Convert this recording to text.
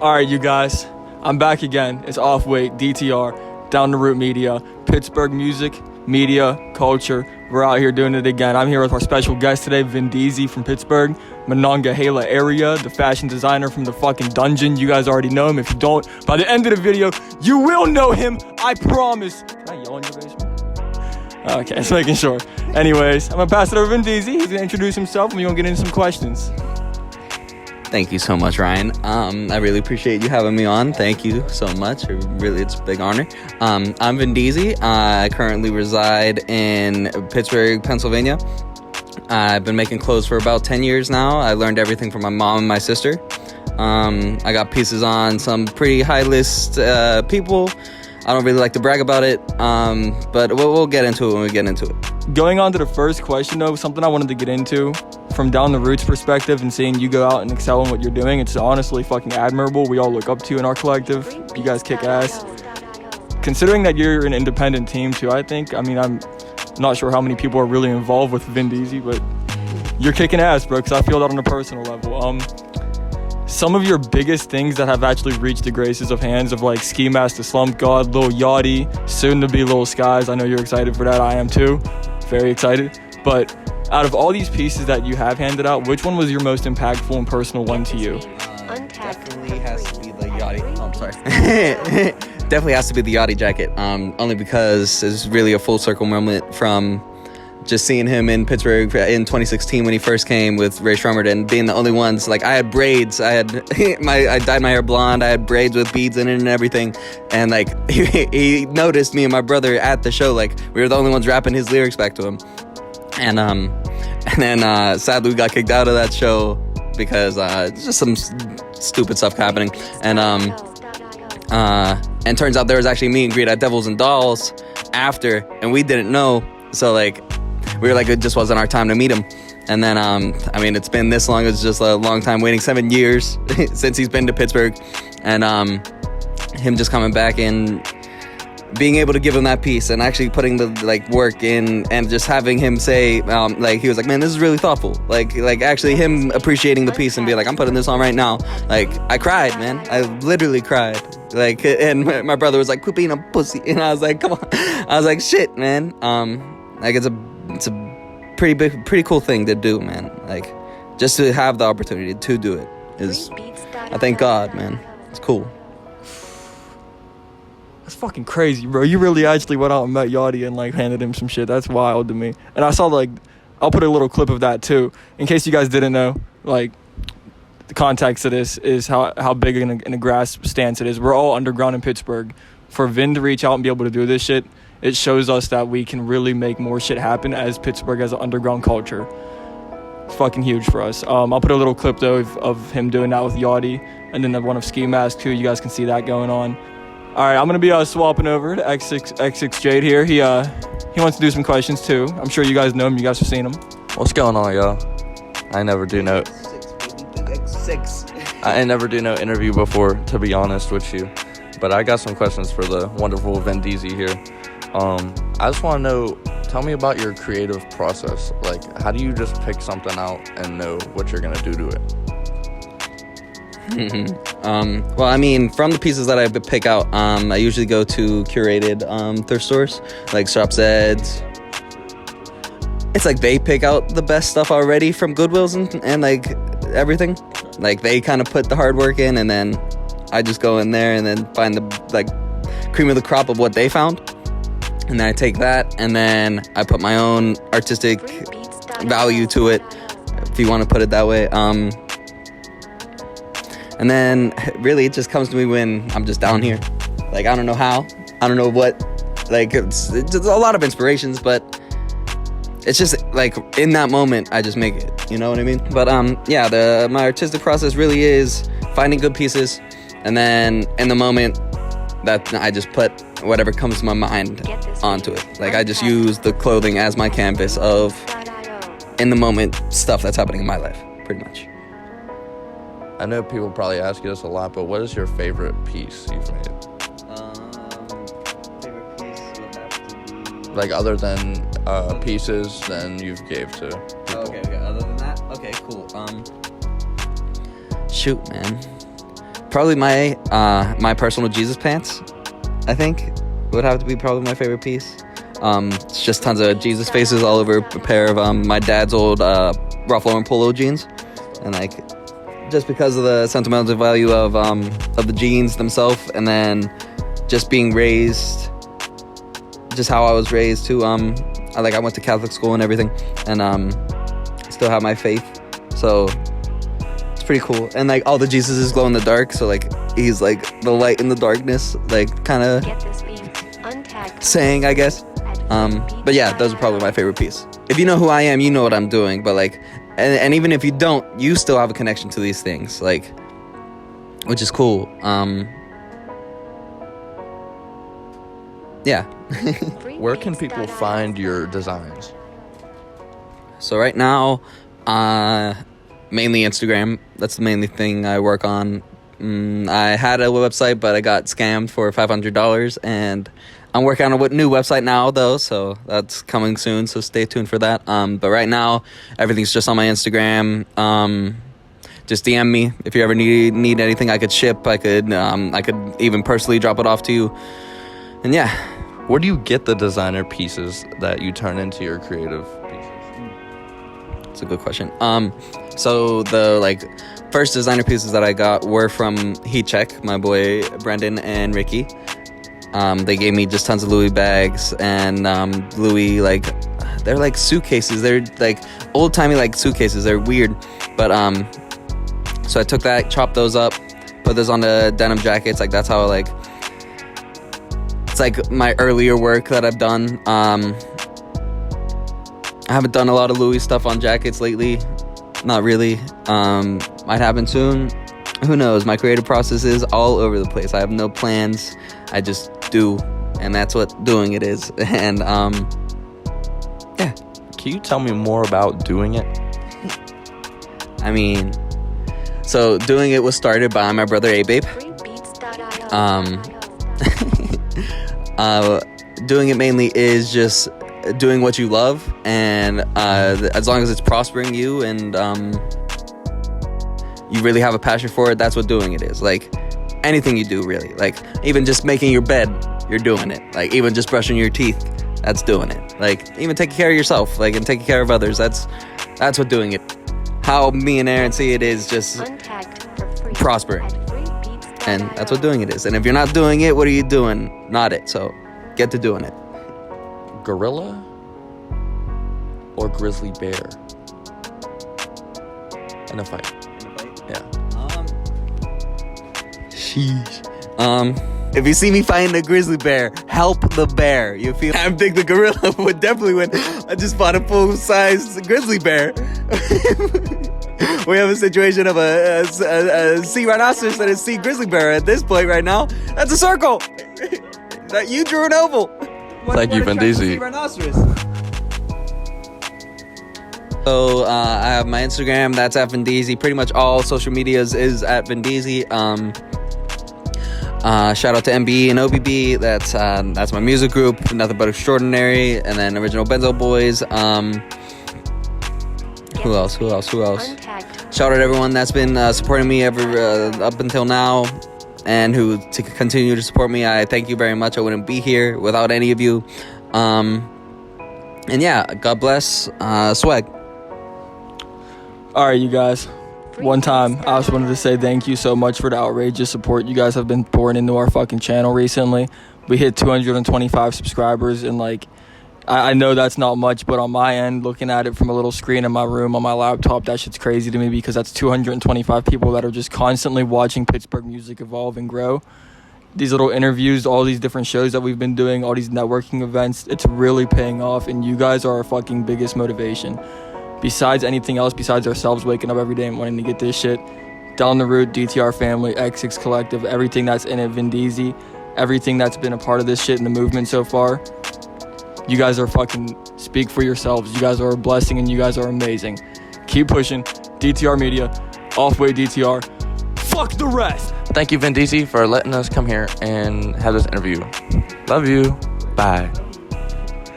Alright, you guys, I'm back again. It's Off Waite, DTR, Down the Root Media, Pittsburgh music, media, culture. We're out here doing it again. I'm here with our special guest today, Vindeezy from Pittsburgh, Monongahela area, the fashion designer from the fucking dungeon. You guys already know him. If you don't, by the end of the video, you will know him. I promise. Can I yell in your basement? Okay, just making sure. Anyways, I'm gonna pass it over to Vindeezy. He's gonna introduce himself and we're gonna get into some questions. Thank you so much, Ryan. I really appreciate you having me on. Thank you so much. It's a big honor. I'm Vindeezy. I currently reside in Pittsburgh, Pennsylvania. I've been making clothes for about 10 years now. I learned everything from my mom and my sister. I got pieces on some pretty high-list people. I don't really like to brag about it, but we'll get into it when we get into it. Going on to the first question, though, something I wanted to get into from Down the Root's perspective and seeing you go out and excel in what you're doing, it's honestly fucking admirable. We all look up to you in our collective. You guys kick ass. Considering that you're an independent team, too, I think. I mean, I'm not sure how many people are really involved with Vindeezy, but you're kicking ass, bro, because I feel that on a personal level. Some of your biggest things that have actually reached the graces of hands of like Ski Master, Slump God, Lil Yachty, soon to be Lil Skies. I know you're excited for that. I am too. Very excited. But out of all these pieces that you have handed out, which one was your most impactful and personal one to you? Definitely has to be the Yachty. Oh, I'm sorry. Definitely has to be the Yachty jacket. Only because it's really a full circle moment from just seeing him in Pittsburgh in 2016 when he first came with Ray Shremmerd and being the only ones. Like, I had braids. I dyed my hair blonde. I had braids with beads in it and everything. And like he noticed me and my brother at the show. Like, we were the only ones rapping his lyrics back to him. And then sadly we got kicked out of that show because just some stupid stuff happening. And turns out there was actually a meet and greet at Devils and Dolls after, and we didn't know. So like, we were like, it just wasn't our time to meet him. And then, I mean, it's been this long. It's just a long time waiting, 7 years since he's been to Pittsburgh. And him just coming back and being able to give him that piece and actually putting the like work in and just having him say, like, he was like, man, this is really thoughtful. Like actually him appreciating the piece and be like, I'm putting this on right now. Like, I cried, man. I literally cried. Like, and my brother was like, quit being a pussy. And I was like, come on. I was like, shit, man. Like, it's a pretty cool thing to do, man. Like, just to have the opportunity to do it is, I thank God, man. It's cool. That's fucking crazy, bro. You really actually went out and met Yachty and like handed him some shit. That's wild to me. And I saw like, I'll put a little clip of that too, in case you guys didn't know. Like, the context of this is how big in a grass stance it is. We're all underground in Pittsburgh. For Vin to reach out and be able to do this shit, it shows us that we can really make more shit happen as Pittsburgh as an underground culture. It's fucking huge for us. I'll put a little clip though of him doing that with Yachty, and then the one of Ski Mask too. You guys can see that going on. All right, I'm gonna be swapping over to X6 Jade here. He wants to do some questions too. I'm sure you guys know him. You guys have seen him. What's going on, y'all? I never do no interview before, to be honest with you. But I got some questions for the wonderful Vindeezy here. I just want to know, tell me about your creative process. Like, how do you just pick something out and know what you're going to do to it? Well, I mean, from the pieces that I pick out, I usually go to curated thrift stores, like Shop Zeds. It's like they pick out the best stuff already from Goodwills and like everything. Like, they kind of put the hard work in, and then I just go in there and then find the like cream of the crop of what they found. And then I take that and then I put my own artistic value to it, if you want to put it that way. And then really it just comes to me when I'm just down here. Like, I don't know how, I don't know what, like it's a lot of inspirations, but it's just like in that moment I just make it, you know what I mean? But yeah, my artistic process really is finding good pieces, and then in the moment that I just put whatever comes to my mind onto it. Like, I just use the clothing as my canvas of in the moment stuff that's happening in my life, pretty much. I know people probably ask you this a lot, but what is your favorite piece you've made? Favorite piece would have to be... Like, other than pieces then you've gave to people. Okay, other than that? Okay, cool. Shoot, man. Probably my my personal Jesus pants, I think, would have to be probably my favorite piece. It's just tons of Jesus faces all over a pair of my dad's old Ralph Lauren polo jeans. And like, just because of the sentimental value of the jeans themselves, and then just being raised, just how I was raised too. I went to Catholic school and everything, and still have my faith, so it's pretty cool. And like all the Jesuses glow in the dark, so like he's like the light in the darkness, like kind of saying, I guess. But yeah, those are probably my favorite piece. If you know who I am, you know what I'm doing. But like, and even if you don't, you still have a connection to these things, like, which is cool. Yeah. Where can people find your designs? So right now, mainly Instagram. That's the mainly thing I work on. I had a website, but I got scammed for $500, and I'm working on a new website now, though, so that's coming soon, so stay tuned for that. But right now, everything's just on my Instagram. Just DM me if you ever need anything I could ship. I could even personally drop it off to you. And yeah. Where do you get the designer pieces that you turn into your creative pieces? That's a good question. So the like first designer pieces that I got were from Heat Check, my boy Brendan and Ricky. They gave me just tons of Louis bags, and Louis, like, they're like suitcases. They're like old timey like suitcases. They're weird, but so I took that, chopped those up, put those on the denim jackets. Like that's how it's like my earlier work that I've done. I haven't done a lot of Louis stuff on jackets lately. Not really. Might happen soon. Who knows? My creative process is all over the place. I have no plans. I just do, and that's what doing it is. And yeah. Can you tell me more about doing it? I mean, so doing it was started by my brother A-Babe. Doing it mainly is just doing what you love, and as long as it's prospering you, and you really have a passion for it, that's what doing it is. Like anything you do, really. Like even just making your bed, you're doing it. Like even just brushing your teeth, that's doing it. Like even taking care of yourself, like, and taking care of others, that's what doing it. How me and Aaron see it is just prospering, and that's what doing it is. And if you're not doing it, what are you doing? Not it. So get to doing it. Gorilla or grizzly bear in a fight? Yeah. Sheesh. If you see me fighting a grizzly bear, help the bear. You feel? I think the gorilla would definitely win. I just fought a full-size grizzly bear. We have a situation of a sea rhinoceros and a sea grizzly bear at this point right now. That's a circle. That you drew an oval. Thank you, Vindeezy. So I have my Instagram. That's at Vindeezy. Pretty much all social medias is at Vindeezy. Shout out to MBE and OBB. That's my music group. Nothing But Extraordinary. And then Original Benzo Boys. Who else? Shout out to everyone that's been supporting me up until now, and who to continue to support me. I thank you very much. I wouldn't be here without any of you. And yeah, God bless. Swag. All right, you guys. One time, I just wanted to say thank you so much for the outrageous support you guys have been pouring into our fucking channel recently. We hit 225 subscribers, and like, I know that's not much, but on my end, looking at it from a little screen in my room on my laptop, that shit's crazy to me, because that's 225 people that are just constantly watching Pittsburgh music evolve and grow. These little interviews, all these different shows that we've been doing, all these networking events, it's really paying off, and you guys are our fucking biggest motivation. Besides anything else, besides ourselves waking up every day and wanting to get this shit, Down the Root, DTR Family, X6 Collective, everything that's in it, Vindeezy, everything that's been a part of this shit in the movement so far, you guys are fucking, speak for yourselves. You guys are a blessing, and you guys are amazing. Keep pushing. DTR Media, Offway DTR. Fuck the rest. Thank you, Vindeezy, for letting us come here and have this interview. Love you. Bye.